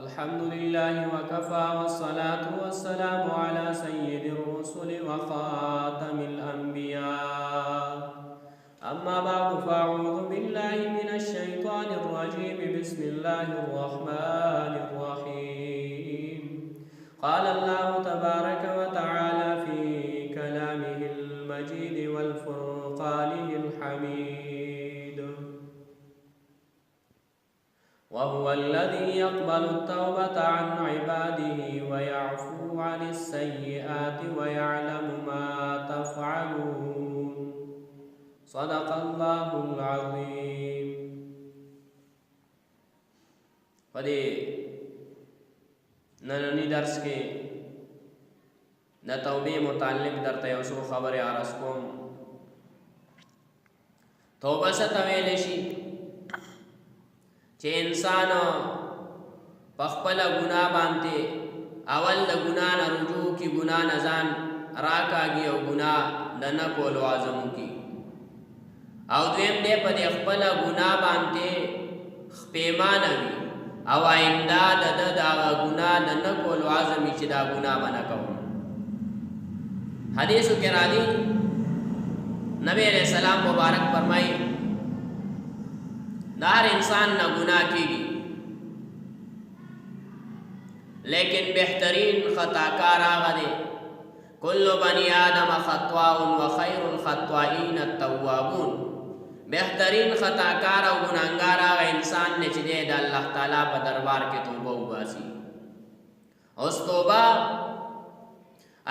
الحمد لله وكفى والصلاة والسلام على سيد الرسل وخاتم الأنبياء أما بعد فأعوذ بالله من الشيطان الرجيم بسم الله الرحمن الرحيم قال الله تبارك وتعالى في كلامه المجيد والفرقانه الحميد وهو الذي يقبل التوبة عن عباده ويعفو عن السيئات ويعلم ما تفعلون صدق الله العظيم. پدې نننی درس کې د توبې متعلق درته یو څو خبرې عرض کوم. توبه څه ته ویل شي؟ چې انسان په خپل ګناه باندې اول د ګناه نه رجوع کی، ګناه نه ځان راکاږي او ګناه د نه کولو عزم کی، او دویم دې په خپل ګناه باندې پیمانه وي او آینده د ګناه د نه کولو عزم چې دا ګناه باندې کوم. حدیثو کې راځي نبی علیہ السلام مبارک فرمایي دار انسان نہ گناہ کیگی، لیکن بہترین خطا کار آغا دے کل بنی آدم خطواؤن و خیر الخطوائین التوابون. بہترین خطا کار و گناہگار آغا انسان نے چدے دا اللہ تعالیٰ پا دربار کے توبہ باسی. اس توبہ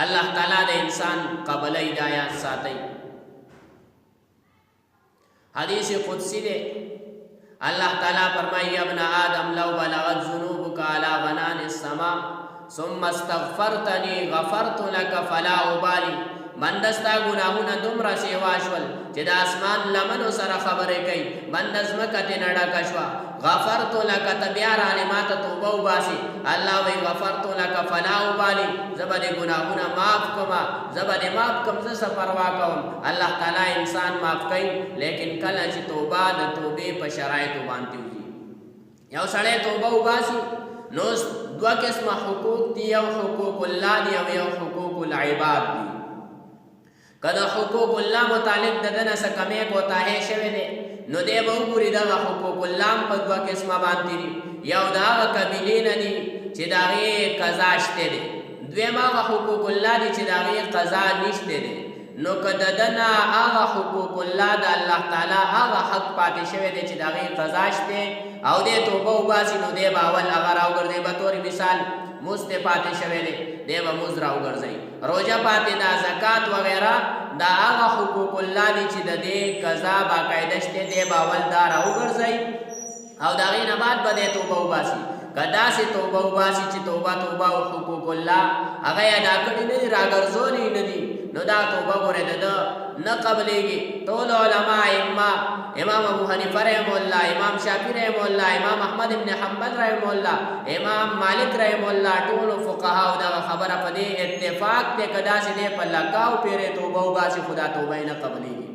اللہ تعالیٰ دے انسان قبل ہدایات ساتی. حدیث قدسی دے اللہ تعالیٰ فرمائی ابن آدم لو بلغت ذنوبک علی غنان السماء ثم استغفرتنی غفرت لك فلا ابالی. بندستا گناہونا دمرا سیواشول چی دا اسمان لمنو سر خبرے کئی بندس مکت نڑا کشوا غفرت لك تبیار علمات توبہ باسی. اللہ وی غفرت لك فلا ابالی، زبد گناہونا معاف کما، زبد معاف کم زسا پروا کم. اللہ تعالی انسان معاف کئی، لیکن کل چی توبہ دا توبے پا شرائطو بانتی ہوئی. یو سڑے توبہ باسی نوز دو قسم حقوق دی، یو حقوق اللہ دی یو حقوق العباد دی. کدا حقوق اللہ متعلق ددن سکمے کو تاہے شوے دے نو دے بہو پوری دا حقوق اللہ پا دو قسم بانتی دی. یو دا قبیلین دی چی داغی قضا شتے دے، دویم آغا حقوق اللہ دی چی داغی قضا نشتے دے. نو کددنا آغا حقوق اللہ دا اللہ تعالی آغا حق پاتے شوے دے چی داغی قضا شتے او دے توبہ باسی نو دے باول اگر آو گردے بطوری مثال مستے پاتے شوے دے با مزر آو گرزئی، روجہ پاتے دا زکاة وغیرہ دا آغا حقوق اللہ دی چی دا دے قضا باقاعدشتے دے باول دار آو گرزئی او دا غین بعد با دے توبہ باسی. کدا سے توبہ باسی چی توبہ و حقوق اللہ اگر ادا کری ندی راگرزولی ندی نو دا توبہ گورے دا نہ قبلے گی. طول علماء امام ابو حنیفہ رحمہ اللہ، امام شافعی رحمہ اللہ، امام احمد ابن حنبل رحمہ اللہ، امام مالک رحمہ اللہ، طول فقہاء دا خبر پدے اتفاق تے کدا سے دے پر لکاو پیرے توبہ باسی خدا توبہ نہ قبلے گی.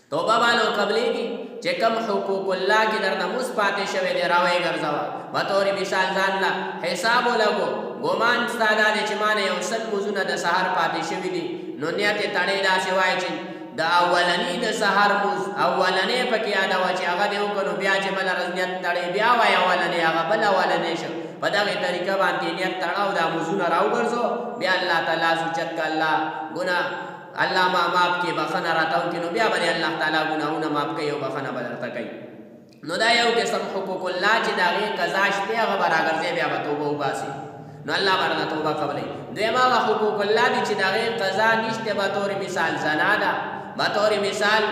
توبہ بانو قبلے گی چے کم حقوق اللہ کی در نموز پاتے شوے دے راوے گرزوا. بطوری مثال زاننا حسابو لگو گمان ستادا دے چمانے یو سن موزون دا سہر پاتے شوی دی نو نیت تڑے دا سوائے چن دا اولنی دا سہر موز اولنے پکی آدا وچی آغا دیو کنو بیا چے بلا رز نیت تڑے بیا وائی اولنے آغا بلا اولنے شو پدا غی طریقہ بانتی نیت تڑاو دا موزون راو گرزو بیا اللہ تعالیٰ سوچت کا اللہ گناہ اللہ ماپ کے بخنا راتاو کنو بیا بلی اللہ تعالیٰ گناہونا ماپ کئی و بخنا بدرتا کئی. نو دا یو قسم حقوق اللہ چی دا غیر قضاش پی اغبر آگر زی بیا بطوبہ باسی نو اللہ برنا توبہ قبلی. دویم آغا حقوق اللہ دی چی دا غیر قضا نشتے بطور مثال زنا دا، بطور مثال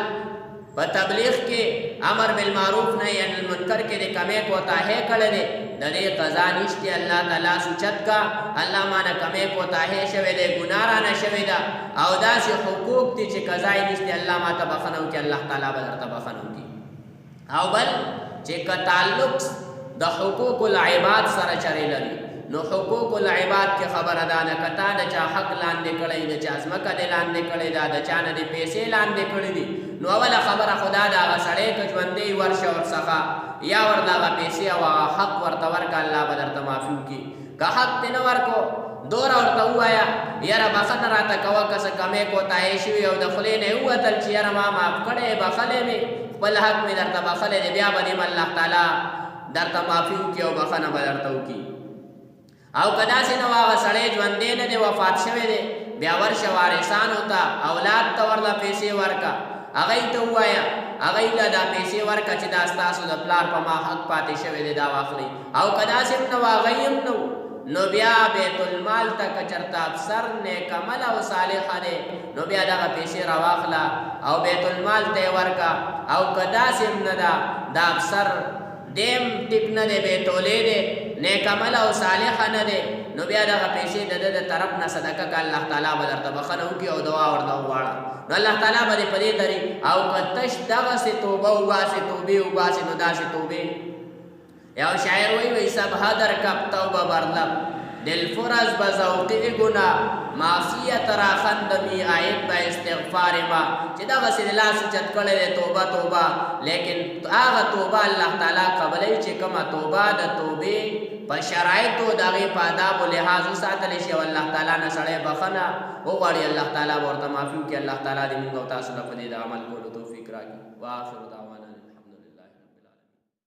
په تبلیغ کې امر بالمعروف نهی عن المنکر کې د کمې کوتاهی کړی دی د دې قضا نشته الله تعالی سوچت کا الله مانه کمې کوتاهی شوی دی ګناه رانه شوی ده او داسې حقوق دي چې قضا یې نشته الله ماته بخښنه وکړي الله تعالی به درته بخښنه وکړي او بل چې که تعلق د حقوق العباد سره چرې لري نو حقوق العباد کې خبره ده نه کته د چا حق لاندې کړی د چا ځمکه دې لاندې کړی ده د چا نه دې پیسې لاندې کړی دي نو اوله خبره خدا ده هغه سړی که ژوندی ورشه ورڅخه یا ورته هغه پیسې او هغه حق ورته ورکړه الله به درته معافي وکړي که حق دې نه ورکو دوره ورته ووایه یاره بخښنه راته کوه که څه کمې کوتاهی شوي او د خولې نه یې ووتل چې یاره ما معاف کړی بخښلی مې خپل حق مې درته بخښلی دی بیا به دې الله تعالی درته معافي وکړي او بخښنه به درته وکړي او که داسې نه هغه سړی ژوندی نه دی وفات شوی دی بیا ورشه وارثانو ته اولاد ته ورله پیسې ورکړه هغوی ته ووایه هغوی له دا پیسې ورکړه چې دا ستاسو د پلار په ما حق پاتې شوی دی دا واخلئ او که داسې هم نه و هغوی هم نه نو بیا بیت المال ته که چېرته افسر نیک عمل او صالحه دی نو بیا دغه پیسې راواخله او بیت المال ته یې ورکړه او که داسې هم نه ده دا افسر دیم ټیپ نه دی بیتولی دی نیک عمل او صالحه نه دی نو بیا دغه پیسې د ده د طرف نه صدقه که الله تعالی به درته بخښنه وکړي او دعا ورته وغواړه نو الله تعالی به دې په دې طریق او که تش دغسې توبه وباسې توبې وباسې نو داسې توبې یو شاعر وی سبحه در کب توبه برلب دل فرز بزوقی گناه معصیت را خندمی آیت با استغفار ما چې دغسې د لاس اوچت کړی دی توبه توبه لیکن هغه توبه الله تعالی قبلوي چې کومه توبه د توبې په شرایطو د هغې په آدابو لحاظ وساتلی شي او الله تعالی نه سړی بخښنه وغواړي الله تعالی به ورته معافي وکړي الله تعالی دې موږ او تاسو ته په دې د عمل کولو توفیق راکړي واخر